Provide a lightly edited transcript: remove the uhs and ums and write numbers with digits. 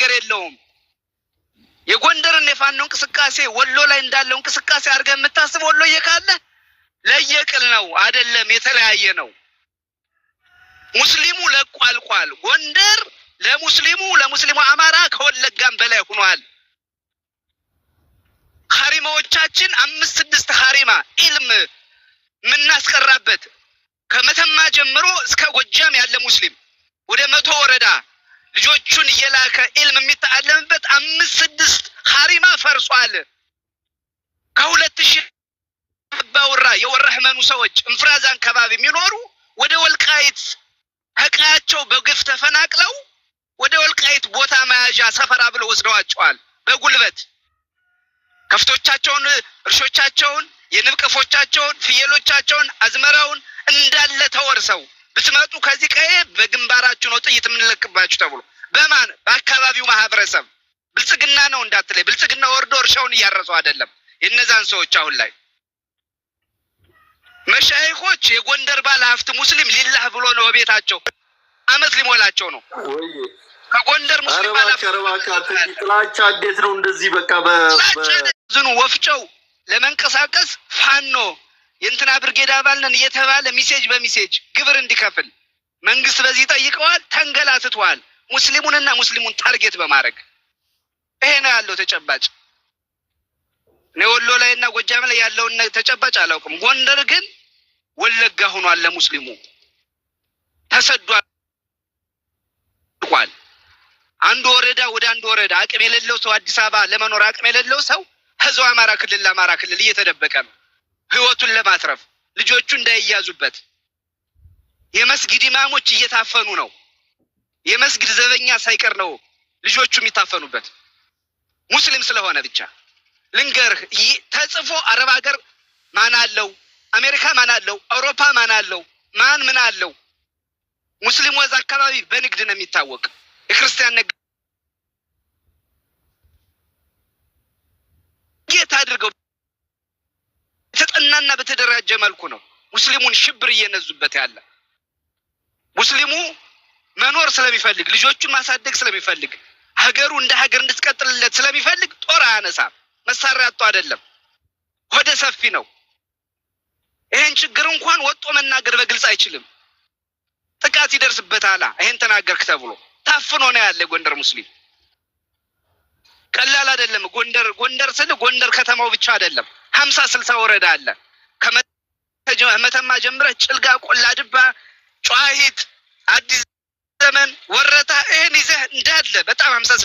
ነገር የለውም። የጎንደርን የፋኖ እንቅስቃሴ ወሎ ላይ እንዳለው እንቅስቃሴ አድርገህ የምታስብ ወሎዬ ካለ ለየቅል ነው አይደለም፣ የተለያየ ነው። ሙስሊሙ ለቋልቋል። ጎንደር ለሙስሊሙ አማራ ከወለጋም በላይ ሆኗል። ሐሪማዎቻችን 5-6 ሐሪማ ኢልም ምናስቀራበት ከመተማ ጀምሮ እስከ ጎጃም ያለ ሙስሊም ወደ 100 ወረዳ ልጆቹን እየላከ ኢልም የሚተዓለምበት 5-6 ሐሪማ ፈርሷል። ከ2000 ባወራ የወራህመኑ ሰዎች እንፍራዛን ከባቢ የሚኖሩ ወደ ወልቃይት ህቃያቸው በግፍ ተፈናቅለው ወደ ወልቃይት ቦታ መያዣ ሰፈራ ብለው ወስደዋቸዋል። በጉልበት ከፍቶቻቸውን፣ እርሾቻቸውን፣ የንብቀፎቻቸውን፣ ፍየሎቻቸውን፣ አዝመራውን እንዳለ ተወርሰው ብትመጡ ከዚህ ቀዬ በግንባራችሁ ነው ጥይት የምንለቅባችሁ ተብሎ በማን በአካባቢው ማህበረሰብ ብልጽግና ነው እንዳትለይ። ብልጽግና ወርዶ እርሻውን እያረሰው አይደለም። የነዛን ሰዎች አሁን ላይ መሻይኾች የጎንደር ባለ ሀብት ሙስሊም ሊላህ ብሎ ነው ቤታቸው አመት ሊሞላቸው ነው። ከጎንደር ሙስሊም ባለ ጥላቻ እንዴት ነው እንደዚህ በቃ በዝኑ ወፍጨው ለመንቀሳቀስ ፋኖ የእንትና ብርጌድ አባል ነን እየተባለ ሚሴጅ በሚሴጅ ግብር እንዲከፍል መንግስት በዚህ ጠይቀዋል። ተንገላትቷል። ሙስሊሙን ታርጌት በማድረግ ይሄ ነው ያለው ተጨባጭ። ነው ወሎ ላይና ጎጃም ላይ ያለውን ተጨባጭ አላውቅም። ጎንደር ግን ወለጋ ሆኗል። ለሙስሊሙ ተሰዷል። አንድ ወረዳ ወደ አንድ ወረዳ አቅም የሌለው ሰው አዲስ አበባ ለመኖር አቅም የሌለው ሰው ህዝብ አማራ ክልል እየተደበቀ ነው ህይወቱን ለማትረፍ ልጆቹ እንዳይያዙበት። የመስጊድ ኢማሞች እየታፈኑ ነው። የመስጊድ ዘበኛ ሳይቀር ነው ልጆቹ የሚታፈኑበት ሙስሊም ስለሆነ ብቻ። ልንገርህ ተጽፎ አረብ ሀገር ማን አለው? አሜሪካ ማን አለው? አውሮፓ ማን አለው? ማን ምን አለው? ሙስሊም ወዛ አካባቢ በንግድ ነው የሚታወቅ። የክርስቲያን ነጋዴ ጌታ አድርገው የተጠናና በተደራጀ መልኩ ነው ሙስሊሙን ሽብር እየነዙበት ያለ። ሙስሊሙ መኖር ስለሚፈልግ ልጆቹን ማሳደግ ስለሚፈልግ ሀገሩ እንደ ሀገር እንድትቀጥልለት ስለሚፈልግ ጦር አያነሳም። መሳሪያ አጥቶ አይደለም፣ ወደ ሰፊ ነው። ይሄን ችግር እንኳን ወጦ መናገር በግልጽ አይችልም። ጥቃት ይደርስበታል። ይሄን ተናገርክ ተብሎ ታፍኖ ነው ያለ ጎንደር ሙስሊም። ቀላል አይደለም። ጎንደር ስለ ጎንደር ከተማው ብቻ አይደለም፣ 50-60 ወረዳ አለ። ከመተማ ጀምረህ ጭልጋ፣ ቆላ ድባ፣ ጨዋሂት፣ አዲስ ዘመን፣ ወረታ ይሄን ይዘህ እንዳለ በጣም 50